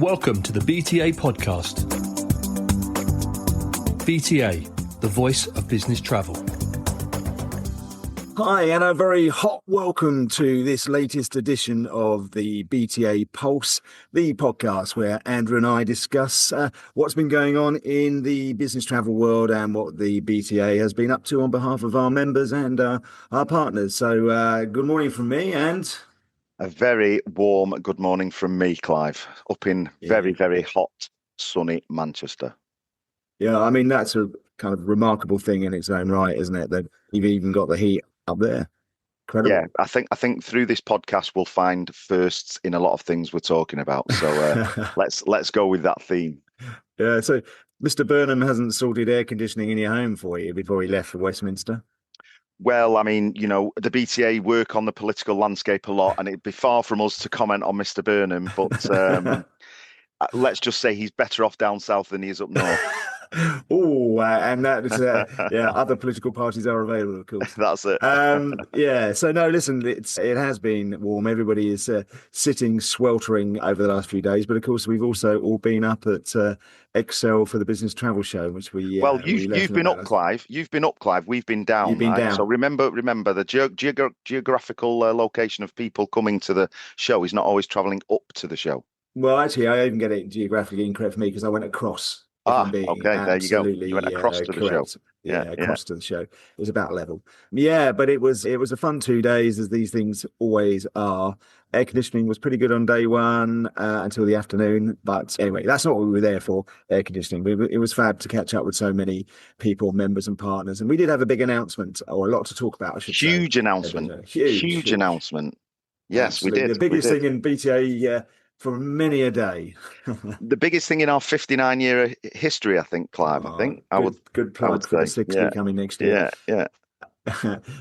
Welcome to the BTA Podcast. BTA, the voice of business travel. Hi, and a very hot welcome to this latest edition of the BTA Pulse, the podcast where Andrew and I discuss what's been going on in the business travel world and what the BTA has been up to on behalf of our members and our partners. So good morning from me, and a very warm good morning from me, Clive, up in very, very hot, sunny Manchester. Yeah, I mean, that's a kind of remarkable thing in its own right, isn't it? That you've even got the heat up there. Incredible. Yeah, I think through this podcast we'll find firsts in a lot of things we're talking about. So let's go with that theme. Yeah. So Mr. Burnham hasn't sorted air conditioning in your home for you before he left for Westminster? Well, I mean, you know, the BTA work on the political landscape a lot, and it'd be far from us to comment on Mr. Burnham, but let's just say he's better off down south than he is up north. Oh, and that is, other political parties are available, of course. That's it. So no, listen, it has been warm. Everybody is sitting sweltering over the last few days, but of course we've also all been up at Excel for the Business Travel Show, which we you've been up, Clive. You've been up, Clive. We've been down. You've been down. So remember the geographical location of people coming to the show is not always travelling up to the show. Well, actually, I even get it geographically incorrect for me because I went across. Okay, there you go. You went across to the show. Across to the show. It was about level. Yeah, but it was a fun 2 days, as these things always are. Air conditioning was pretty good on day one until the afternoon. But anyway, that's not what we were there for, air conditioning. It was fab to catch up with so many people, members and partners. And we did have a big announcement, or a lot to talk about, I should say. Huge announcement. Huge announcement. Yes, absolutely. we did. The biggest thing in BTA for many a day. The biggest thing in our 59-year history, I think, Clive. Good plug for the 60 coming next year. Yeah.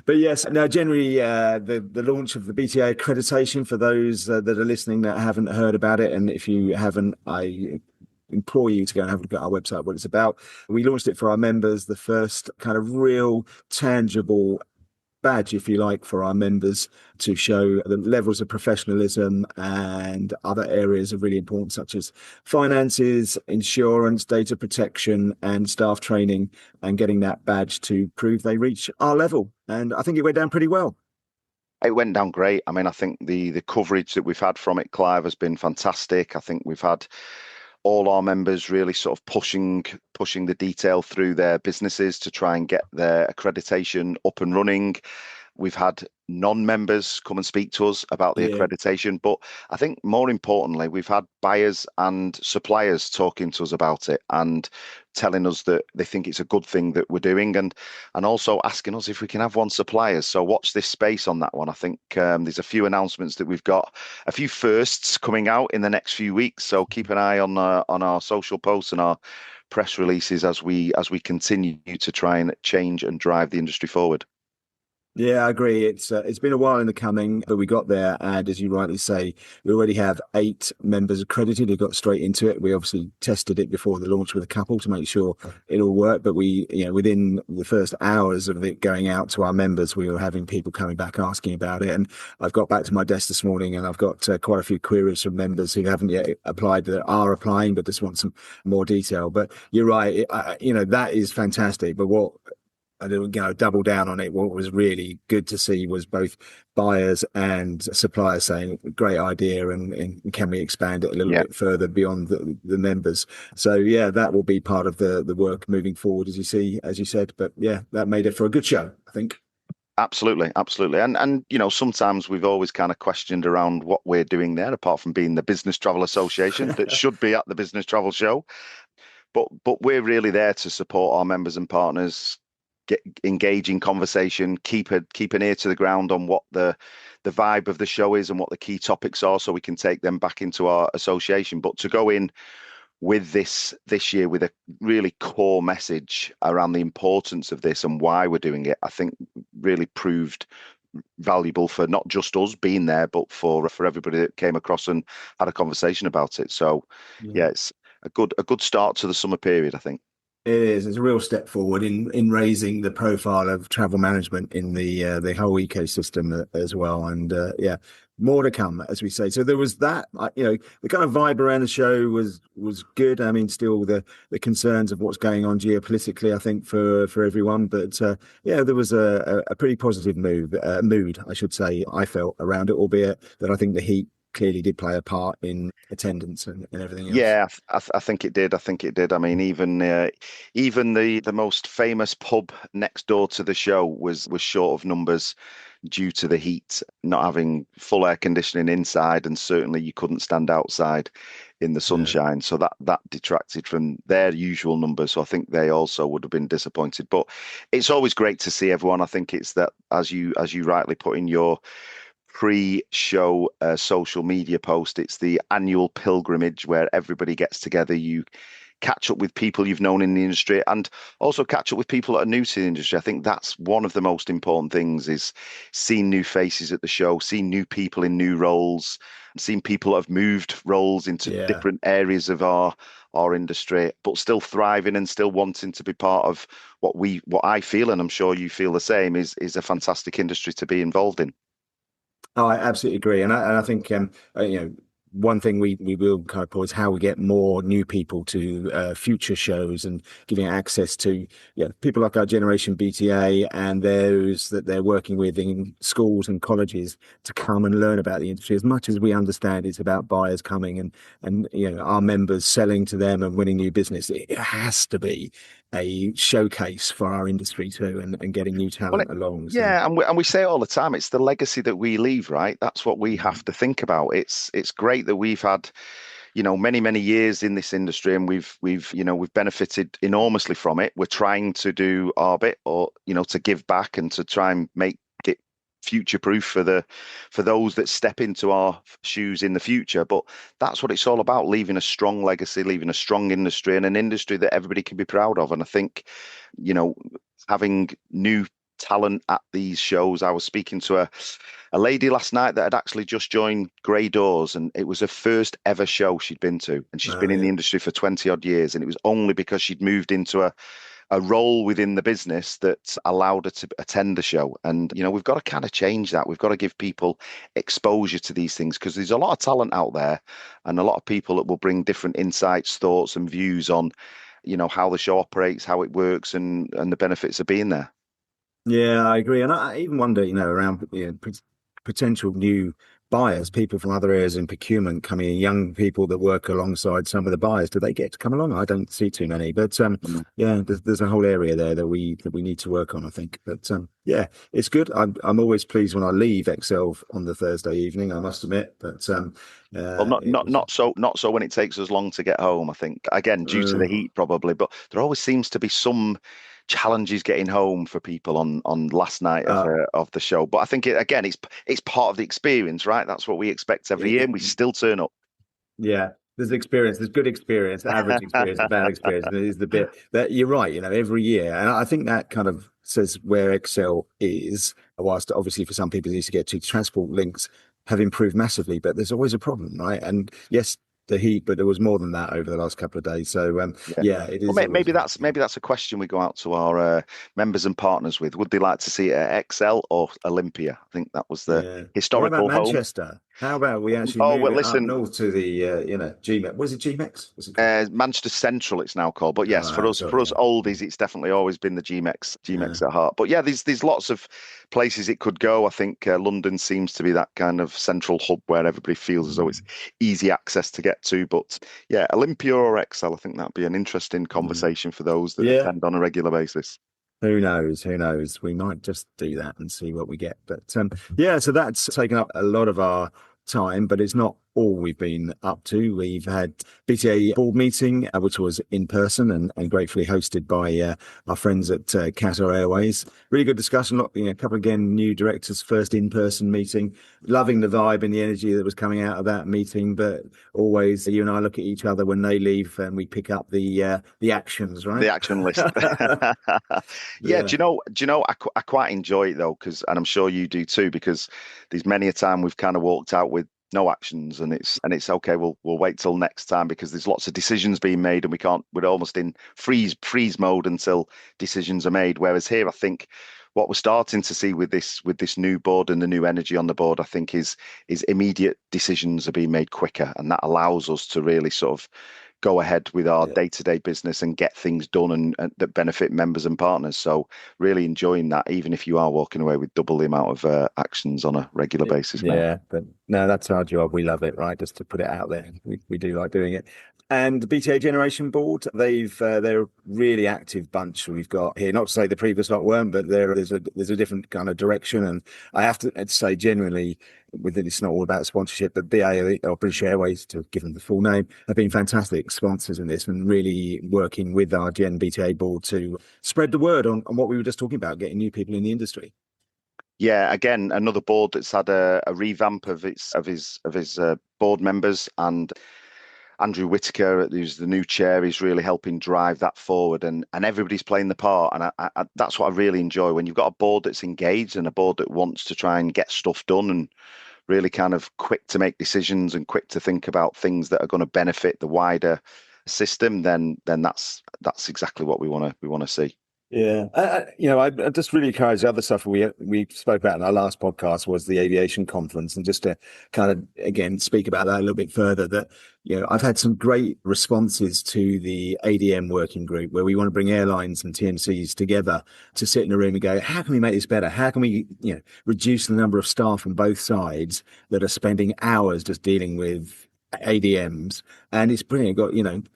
But yes, now generally the launch of the BTA Accreditation, for those that are listening that haven't heard about it, and if you haven't, I implore you to go and have a look at our website, what it's about. We launched it for our members, the first kind of real tangible badge, if you like, for our members to show the levels of professionalism and other areas of really importance, such as finances, insurance, data protection, and staff training, and getting that badge to prove they reach our level. And I think it went down pretty well. It went down great. I mean, I think the coverage that we've had from it, Clive, has been fantastic. I think we've had all our members really sort of pushing the detail through their businesses to try and get their accreditation up and running. We've had non-members come and speak to us about the accreditation, but I think more importantly, we've had buyers and suppliers talking to us about it and telling us that they think it's a good thing that we're doing, and also asking us if we can have one suppliers. So watch this space on that one. I think there's a few announcements that we've got, a few firsts coming out in the next few weeks. So keep an eye on our social posts and our press releases as we continue to try and change and drive the industry forward. Yeah, I agree. It's been a while in the coming, but we got there. And as you rightly say, we already have 8 members accredited who got straight into it. We obviously tested it before the launch with a couple to make sure it all worked. But we, within the first hours of it going out to our members, we were having people coming back asking about it. And I've got back to my desk this morning and I've got quite a few queries from members who haven't yet applied, that are applying, but just want some more detail. But you're right. That is fantastic. But what I didn't double down on it. What was really good to see was both buyers and suppliers saying, great idea, and can we expand it a little bit further beyond the members? So yeah, that will be part of the work moving forward, as you said. But yeah, that made it for a good show, I think. Absolutely. And sometimes we've always kind of questioned around what we're doing there, apart from being the Business Travel Association that should be at the Business Travel Show. But we're really there to support our members and partners, engage in conversation, keep an ear to the ground on what the vibe of the show is and what the key topics are, so we can take them back into our association. But to go in with this year with a really core message around the importance of this and why we're doing it, I think really proved valuable for not just us being there, but for everybody that came across and had a conversation about it. So yeah, it's a good start to the summer period, I think. It is. It's a real step forward in raising the profile of travel management in the whole ecosystem as well. And yeah, more to come, as we say. So there was that. The kind of vibe around the show was good. I mean, still the concerns of what's going on geopolitically, I think, for everyone. But yeah, there was a pretty positive mood, I should say. I felt around it, albeit that I think the heat clearly did play a part in attendance and everything else. Yeah, I think it did. I think it did. I mean, even the most famous pub next door to the show was short of numbers due to the heat, not having full air conditioning inside, and certainly you couldn't stand outside in the Yeah. sunshine. So that detracted from their usual numbers. So I think they also would have been disappointed. But it's always great to see everyone. I think it's that, as you rightly put in your pre-show social media post, it's the annual pilgrimage where everybody gets together. You catch up with people you've known in the industry, and also catch up with people that are new to the industry. I think that's one of the most important things, is seeing new faces at the show, seeing new people in new roles, seeing people that have moved roles into Yeah. different areas of our industry, but still thriving and still wanting to be part of what I feel, and I'm sure you feel the same, is a fantastic industry to be involved in. Oh, I absolutely agree, and I think one thing we will kind of pause how we get more new people to future shows and giving access to people like our Generation BTA and those that they're working with in schools and colleges to come and learn about the industry. As much as we understand it's about buyers coming and our members selling to them and winning new business, it has to be a showcase for our industry too, and getting new Well, talent along. So. yeah, and we say it all the time. It's the legacy that we leave, right? That's what we have to think about. It's great that we've had, many years in this industry, and we've benefited enormously from it. We're trying to do our bit, or to give back and to try and make it future proof for those that step into our shoes in the future. But that's what it's all about: leaving a strong legacy, leaving a strong industry, and an industry that everybody can be proud of. And I think, having new talent at these shows. I was speaking to a lady last night that had actually just joined Grey Doors, and it was her first ever show she'd been to, and she's Oh, been in the yeah. industry for 20 odd years, and it was only because she'd moved into a role within the business that allowed her to attend the show. And we've got to kind of change that. We've got to give people exposure to these things, because there's a lot of talent out there and a lot of people that will bring different insights, thoughts and views on how the show operates, how it works, and the benefits of being there. Yeah, I agree. And I even wonder, around potential new buyers, people from other areas in procurement coming in, young people that work alongside some of the buyers. Do they get to come along? I don't see too many, but yeah, there's a whole area there that we need to work on, I think. But yeah, it's good. I'm always pleased when I leave Excel on the Thursday evening, I must admit. But Well, not it not was. not so when it takes us long to get home. I think, again, due to the Uh, heat probably, but there always seems to be some challenges getting home for people on last night uh, of the show. But I think it's part of the experience, right? That's what we expect every year, it, and we still turn up. Yeah, there's experience, there's good experience, average experience, and bad experience. And it is the bit that you're right, every year. And I think that kind of says where Excel is, whilst obviously for some people it needs to get to, transport links have improved massively, but there's always a problem, right? And yes, the heat, but there was more than that over the last couple of days. So Yeah. yeah, it Well, is always maybe good. that's a question we go out to our members and partners with. Would they like to see it at Excel or Olympia? I think that was the Yeah. What about historical home. Manchester? How about we actually Oh, move well, it up listen, north to the GMEX? Was it GMEX? What's it called? Manchester Central, it's now called. But yes, for us, Sorry, yeah. oldies, it's definitely always been the Yeah. GMEX at heart. But yeah, there's lots of places it could go. I think London seems to be that kind of central hub where everybody feels as though it's easy access to get to. But yeah, Olympia or Excel, I think that'd be an interesting Mm. conversation for those that Yeah. attend on a regular basis. Who knows? Who knows? We might just do that and see what we get. But yeah, so that's taken up a lot of our time, but it's not all we've been up to. We've had BTA board meeting, which was in person and gratefully hosted by our friends at Qatar Airways. Really good discussion. A couple again new directors' first in-person meeting. Loving the vibe and the energy that was coming out of that meeting. But always, you and I look at each other when they leave, and we pick up the actions, right? The action list. Yeah, Yeah. I quite enjoy it though, and I'm sure you do too, because there's many a time we've kind of walked out with no actions, and it's okay. We'll wait till next time because there's lots of decisions being made, and we're almost in freeze mode until decisions are made. Whereas here, I think what we're starting to see with this new board and the new energy on the board, I think is immediate decisions are being made quicker, and that allows us to really sort of go ahead with our day-to-day business and get things done and that benefit members and partners. So really enjoying that, even if you are walking away with double the amount of actions on a regular basis now. Yeah, but no, that's our job. We love it, right? Just to put it out there. We do like doing it. And the BTA Generation Board, they're a really active bunch we've got here. Not to say the previous lot weren't, but there's a different kind of direction. And I have to say, genuinely, it's not all about sponsorship, but BA or British Airways, to give them the full name, have been fantastic sponsors in this and really working with our Gen BTA board to spread the word on what we were just talking about, getting new people in the industry. Yeah, again, another board that's had a revamp of his board members, and Andrew Whitaker, who's the new chair, is really helping drive that forward, and everybody's playing the part, and I that's what I really enjoy when you've got a board that's engaged and a board that wants to try and get stuff done and really kind of quick to make decisions and quick to think about things that are going to benefit the wider system. Then that's exactly what we want to see. Yeah, I just really encourage the other stuff we spoke about in our last podcast was the aviation conference, and just to kind of again speak about that a little bit further. That I've had some great responses to the ADM working group where we want to bring airlines and TMCs together to sit in a room and go, how can we make this better? How can we reduce the number of staff on both sides that are spending hours just dealing with ADMs? And it's brilliant. Got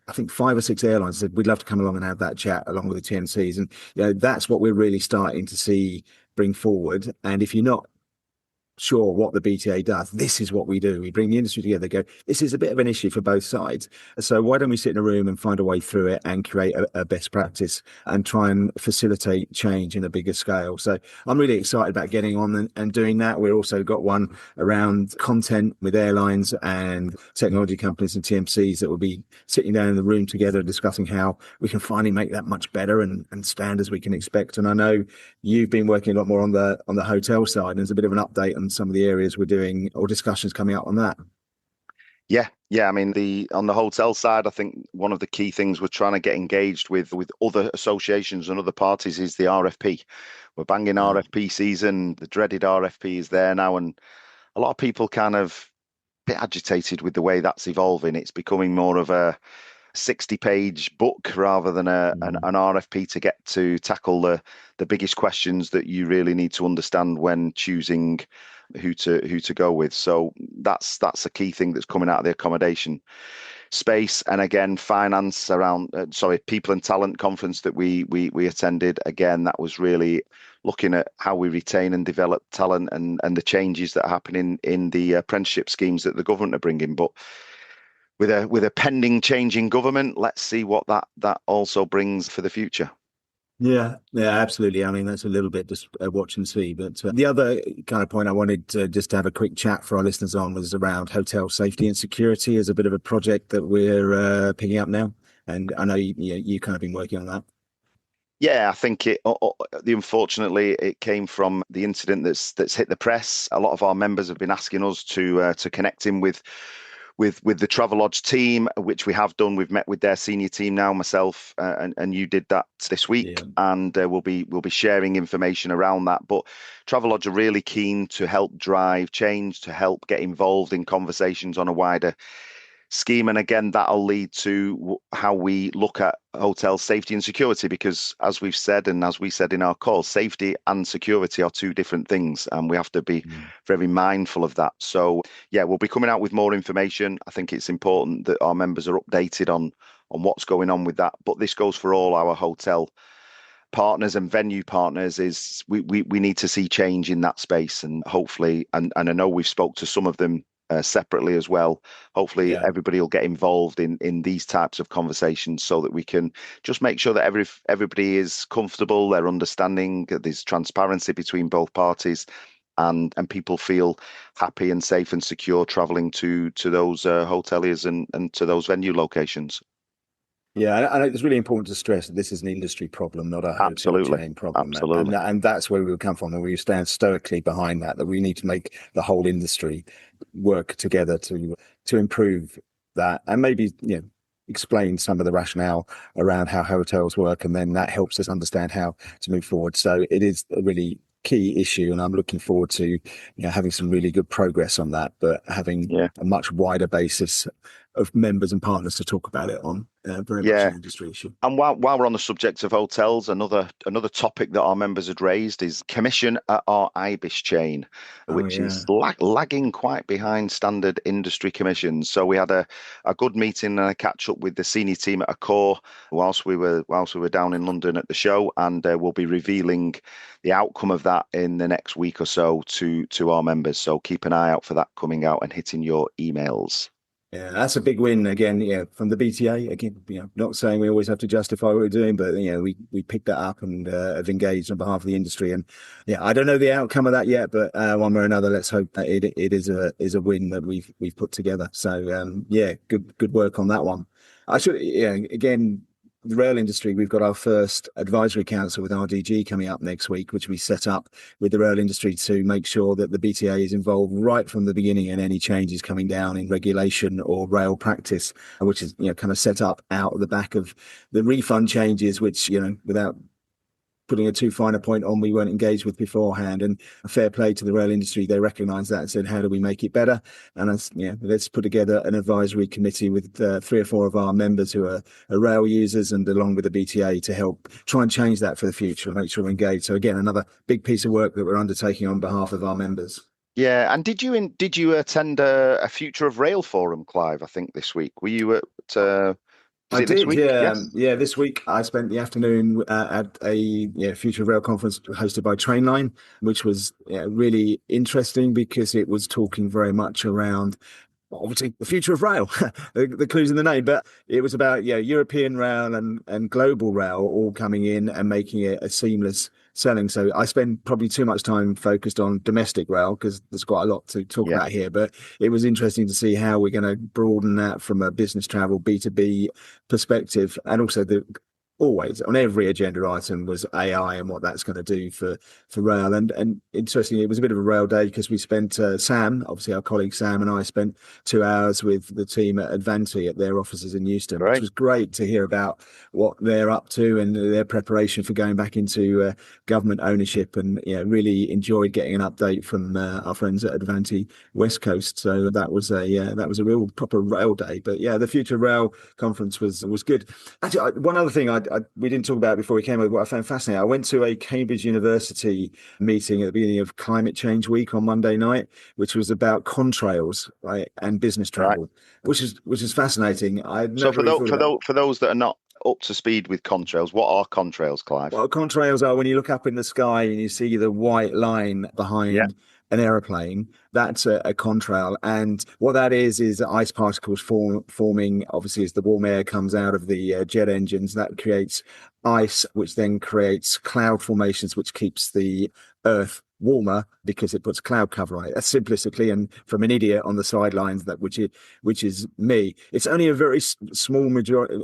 I think 5 or 6 airlines said we'd love to come along and have that chat along with the TMCs, and that's what we're really starting to see bring forward. And if you're not sure what the BTA does, this is what we do. We bring the industry together, go, this is a bit of an issue for both sides, so why don't we sit in a room and find a way through it and create a best practice and try and facilitate change in a bigger scale. So I'm really excited about getting on and doing that. We've also got one around content with airlines and technology companies and TMCs that will be sitting down in the room together discussing how we can finally make that much better and standards we can expect. And I know you've been working a lot more on the hotel side, and there's a bit of an update on some of the areas we're doing or discussions coming up on that. Yeah. I mean, on the hotel side, I think one of the key things we're trying to get engaged with other associations and other parties is the RFP. We're banging RFP season. The dreaded RFP is there now, and a lot of people kind of a bit agitated with the way that's evolving. It's becoming more of a 60-page book rather than an RFP to get to tackle the biggest questions that you really need to understand when choosing who to go with. So that's a key thing that's coming out of the accommodation space. And again, finance around people and talent conference that we attended. Again, that was really looking at how we retain and develop talent and the changes that are happening in the apprenticeship schemes that the government are bringing. But with a pending change in government, let's see what that also brings for the future. Yeah, absolutely. I mean, that's a little bit just watch and see. But the other kind of point I wanted just to have a quick chat for our listeners on was around hotel safety and security as a bit of a project that we're picking up now. And I know you kind of been working on that. Yeah, I think unfortunately it came from the incident that's hit the press. A lot of our members have been asking us to connect in with the Travelodge team, which we have done. We've met with their senior team now, myself, and you did that this week, and we'll be sharing information around that. But Travelodge are really keen to help drive change, to help get involved in conversations on a wider scheme, and again that'll lead to how we look at hotel safety and security, because as we've said and as we said in our call, safety and security are 2 different things, and we have to be very mindful of that. So yeah, we'll be coming out with more information. I think it's important that our members are updated on what's going on with that, but this goes for all our hotel partners and venue partners. Is we need to see change in that space, and hopefully, and I know we've spoke to some of them separately as well. Hopefully everybody will get involved in these types of conversations so that we can just make sure that everybody is comfortable, they're understanding, there's transparency between both parties, and people feel happy and safe and secure traveling to those hoteliers and to those venue locations. Yeah, and it's really important to stress that this is an industry problem, not a hotel Absolutely. chain problem. Absolutely. And that's where we would come from, and we stand stoically behind that we need to make the whole industry work together to improve that, and maybe explain some of the rationale around how hotels work, and then that helps us understand how to move forward. So it is a really key issue, and I'm looking forward to having some really good progress on that, but having a much wider basis of members and partners to talk about it on. Very much an industry issue. And while we're on the subject of hotels, another topic that our members had raised is commission at our IBIS chain, which is lagging quite behind standard industry commissions. So we had a good meeting and a catch up with the senior team at Accor whilst we were down in London at the show, and we'll be revealing the outcome of that in the next week or so to our members. So keep an eye out for that coming out and hitting your emails. Yeah, that's a big win again. From the BTA. Again, not saying we always have to justify what we're doing, but we picked that up and have engaged on behalf of the industry. And I don't know the outcome of that yet, but one way or another, let's hope that it is a win that we've put together. So good work on that one. I should again. The rail industry, we've got our first advisory council with RDG coming up next week, which we set up with the rail industry to make sure that the BTA is involved right from the beginning in any changes coming down in regulation or rail practice, which is kind of set up out of the back of the refund changes, which without putting a too fine a point on, we weren't engaged with beforehand. And a fair play to the rail industry, they recognised that and said, how do we make it better? And let's put together an advisory committee with 3 or 4 of our members who are rail users, and along with the BTA to help try and change that for the future and make sure we're engaged. So again, another big piece of work that we're undertaking on behalf of our members. Yeah, and did you attend a Future of Rail forum, Clive? I think this week. Were you at? I did, this week? Yes. This week I spent the afternoon at a Future of Rail conference hosted by Trainline, which was really interesting because it was talking very much around obviously the future of rail, the clues in the name, but it was about European rail and global rail all coming in and making it a seamless selling. So I spend probably too much time focused on domestic rail because there's quite a lot to talk about here, but it was interesting to see how we're going to broaden that from a business travel B2B perspective, and also always on every agenda item was AI and what that's going to do for rail. And interestingly, it was a bit of a rail day because we spent Sam, obviously our colleague Sam, and I spent 2 hours with the team at Advanti at their offices in Euston, which was great to hear about what they're up to and their preparation for going back into government ownership, and really enjoyed getting an update from our friends at Advanti West Coast. So that was a real proper rail day. But the Future Rail conference was good. Actually, one other thing we didn't talk about before we came over, what I found fascinating. I went to a Cambridge University meeting at the beginning of Climate Change Week on Monday night, which was about contrails, right, and business travel, which is fascinating. So for those that are not up to speed with contrails, what are contrails, Clive? Well, contrails are when you look up in the sky and you see the white line behind an aeroplane. That's a contrail, and what that is ice particles forming obviously as the warm air comes out of the jet engines. That creates ice, which then creates cloud formations, which keeps the earth warmer because it puts cloud cover on it. That's simplistically, and from an idiot on the sidelines, which is me. It's only a very small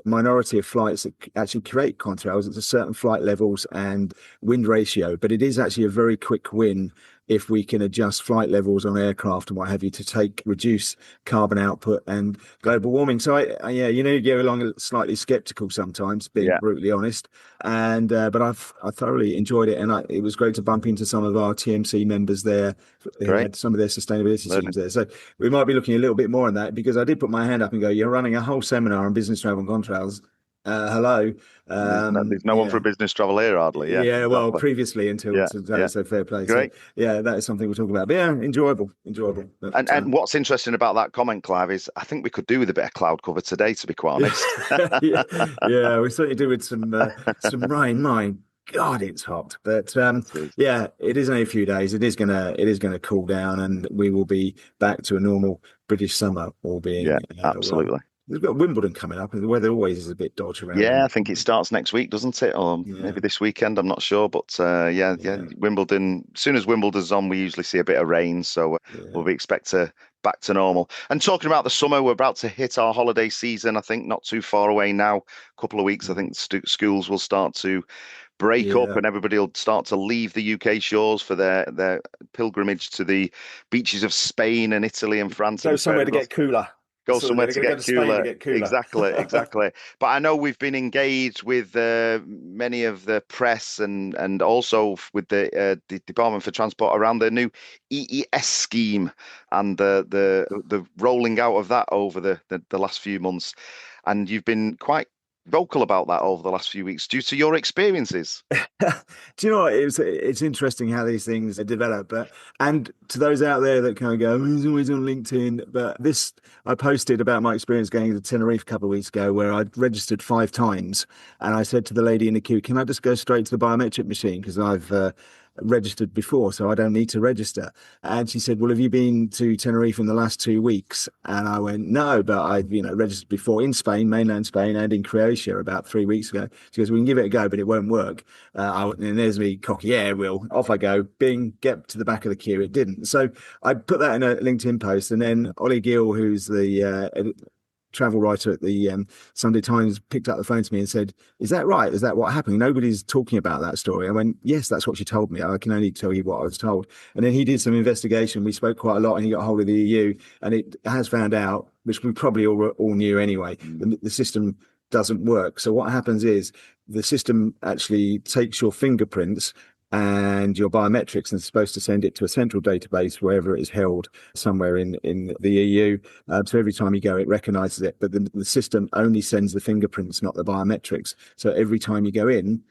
minority of flights that actually create contrails. It's a certain flight levels and wind ratio, but it is actually a very quick win if we can adjust flight levels on aircraft and what have you to reduce carbon output and global warming. So you go along slightly skeptical sometimes, being brutally honest, and but I thoroughly enjoyed it, and it was great to bump into some of our TMC members there. They had some of their sustainability teams there, so we might be looking a little bit more on that, because I did put my hand up and go, you're running a whole seminar on business travel and contrails. Hello. There's no one for business travel here, hardly. Well, previously until today, so fair play. Great. So, that is something we'll talk about. But enjoyable. But, and what's interesting about that comment, Clive, is I think we could do with a bit of cloud cover today, to be quite honest. We certainly do with some rain. My God, it's hot. But it is only a few days. It is gonna cool down, and we will be back to a normal British summer, all being absolutely. We've got Wimbledon coming up, and the weather always is a bit dodgy around Yeah, I then. think it starts next week, doesn't it? Or Yeah, maybe this weekend, I'm not sure. But yeah, yeah, Wimbledon, as soon as Wimbledon's on, we usually see a bit of rain. So yeah. we'll be expect to back to normal. And talking about the summer, we're about to hit our holiday season, I think not too far away now. A couple of weeks, I think schools will start to break up Yeah. and everybody will start to leave the UK shores for their pilgrimage to the beaches of Spain and Italy and France Go and somewhere fairy to get cooler. go So somewhere they're to going to go get to Spain to cooler. get cooler. Exactly, exactly. But I know we've been engaged with many of the press and also with the Department for Transport around the new EES scheme and the rolling out of that over the last few months. And you've been quite vocal about that over the last few weeks due to your experiences. Do you know what? It's interesting how these things develop. But and to those out there that kind of go, he's always on LinkedIn. But this, I posted about my experience going to Tenerife a couple of weeks ago, where I'd registered 5 times, and I said to the lady in the queue, "Can I just go straight to the biometric machine because I've registered before, so I don't need to register." And she said, "Well, have you been to Tenerife in the last 2 weeks?" And I went, "No, but I've registered before in Spain, mainland Spain, and in Croatia about 3 weeks ago." She goes, "We can give it a go, but it won't work." And there's me cocky, "Yeah, it will." Off I go, bing, get to the back of the queue. It didn't. So I put that in a LinkedIn post, and then Ollie Gill, who's the travel writer at the Sunday Times, picked up the phone to me and said, "Is that right? Is that what happened? Nobody's talking about that story." I went, "Yes, that's what she told me. I can only tell you what I was told." And then he did some investigation. We spoke quite a lot, and he got a hold of the EU, and it has found out, which we probably all knew anyway, the system doesn't work. So what happens is the system actually takes your fingerprints and your biometrics and is supposed to send it to a central database wherever it is held somewhere in the EU. So every time you go, it recognizes it, but the system only sends the fingerprints, not the biometrics. So every time you go in,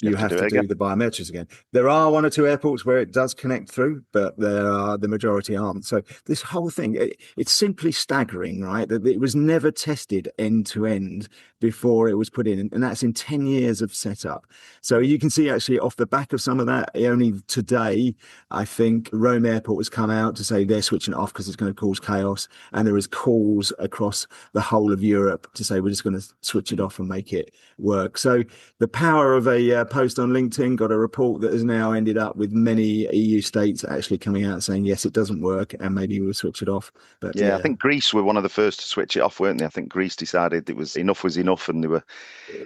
you have to do the biometrics again. There are 1 or 2 airports where it does connect through, but the majority aren't. So this whole thing, it's simply staggering, right? That it was never tested end to end before it was put in, and that's in 10 years of setup. So you can see actually off the back of some of that, only today, I think Rome Airport has come out to say they're switching it off because it's going to cause chaos, and there is calls across the whole of Europe to say we're just going to switch it off and make it work. So the power of a post on LinkedIn got a report that has now ended up with many EU states actually coming out saying, yes, it doesn't work and maybe we'll switch it off. But yeah, I think Greece were one of the first to switch it off, weren't they? I think Greece decided it was enough, and they were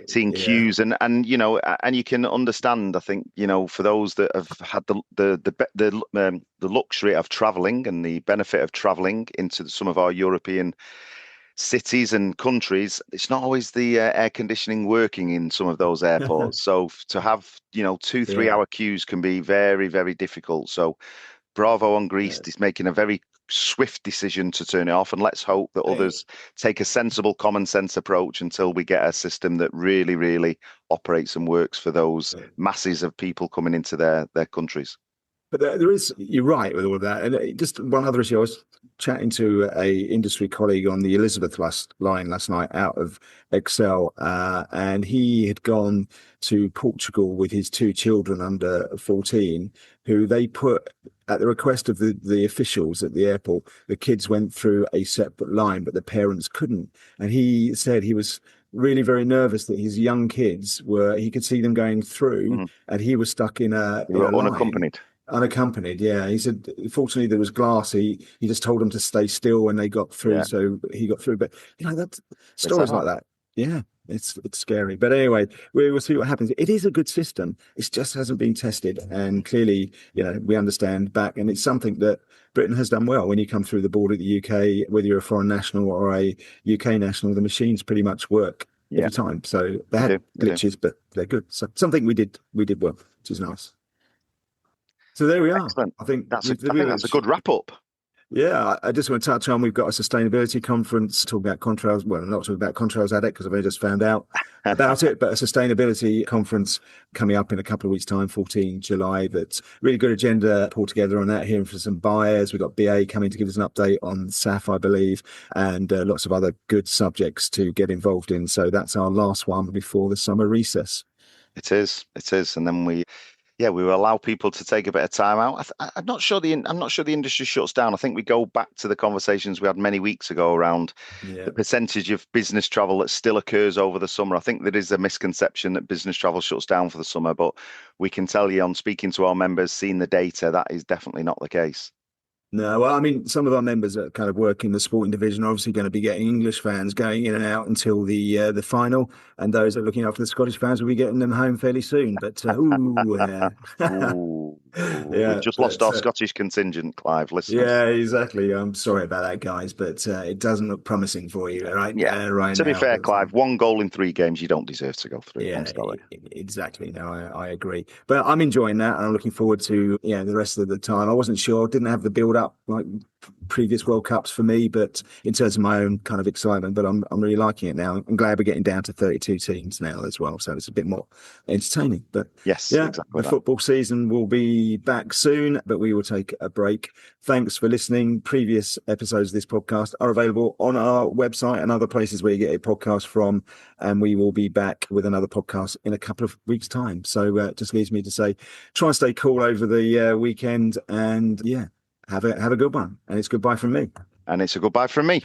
seeing yeah, queues, and and you can understand. I think for those that have had the luxury of traveling and the benefit of traveling into some of our European cities and countries, it's not always the air conditioning working in some of those airports. So to have 2-3 yeah, hour queues can be very, very difficult. So bravo on Greece. yeah. He's making a very swift decision to turn it off, and let's hope that Hey, others take a sensible, common sense approach until we get a system that really, really operates and works for those masses of people coming into their countries. but there is, you're right with all of that. And just one other issue, I was chatting to a industry colleague on the Elizabeth line last night out of Excel, and he had gone to Portugal with his 2 children under 14, who they put at the request of the officials at the airport. The kids went through a separate line, but the parents couldn't. And he said he was really very nervous that his young kids he could see them going through, Mhm. and he was stuck in a They were line unaccompanied. unaccompanied. Yeah, he said fortunately there was glass. He just told them to stay still when they got through, Yeah, so he got through. But that it's stories like that, yeah, it's scary. But anyway, we will see what happens. It is a good system. It just hasn't been tested, and clearly, we understand back, and it's something that Britain has done well. When you come through the border of the UK, whether you're a foreign national or a UK national, the machines pretty much work yeah, every time. So they they had do. They do. glitches, but they're good. So something we did well, which is nice. So there we are. Excellent. I think I think that's a good wrap up. yeah, I just want to touch on, we've got a sustainability conference talking about contrails. Well, I'm not talking about contrails addict because I've only just found out about it, but a sustainability conference coming up in a couple of weeks' time, 14 July. That's really good agenda pulled together on that, hearing from some buyers. We've got BA coming to give us an update on SAF, I believe, and lots of other good subjects to get involved in. So that's our last one before the summer recess. It is. It is. And then yeah, we will allow people to take a bit of time out. I'm not sure the industry shuts down. I think we go back to the conversations we had many weeks ago around Yeah. the percentage of business travel that still occurs over the summer. I think there is a misconception that business travel shuts down for the summer, but we can tell you on speaking to our members, seeing the data, that is definitely not the case. No, well, I mean, some of our members that kind of work in the sporting division are obviously going to be getting English fans going in and out until the final, and those that are looking after the Scottish fans will be getting them home fairly soon. But Ooh, we've yeah, just lost but our Scottish contingent, Clive, listeners. yeah, exactly. I'm sorry about that, guys, but it doesn't look promising for you Yeah. right To be now. fair, But Clive, 1 goal in 3 games, you don't deserve to go through. I'm yeah, sorry. exactly. No, I agree. But I'm enjoying that, and I'm looking forward to the rest of the time. I wasn't sure, didn't have the build up like previous World Cups for me, but in terms of my own kind of excitement. But I'm really liking it now. I'm glad we're getting down to 32 teams now as well, so it's a bit more entertaining. But Yes, yeah, exactly the that. football season will be back soon, but we will take a break. Thanks for listening. Previous episodes of this podcast are available on our website and other places where you get a podcast from, and we will be back with another podcast in a couple of weeks' time. So it just leaves me to say, try and stay cool over the weekend, and yeah, have a good one. And it's goodbye from me. And it's a goodbye from me.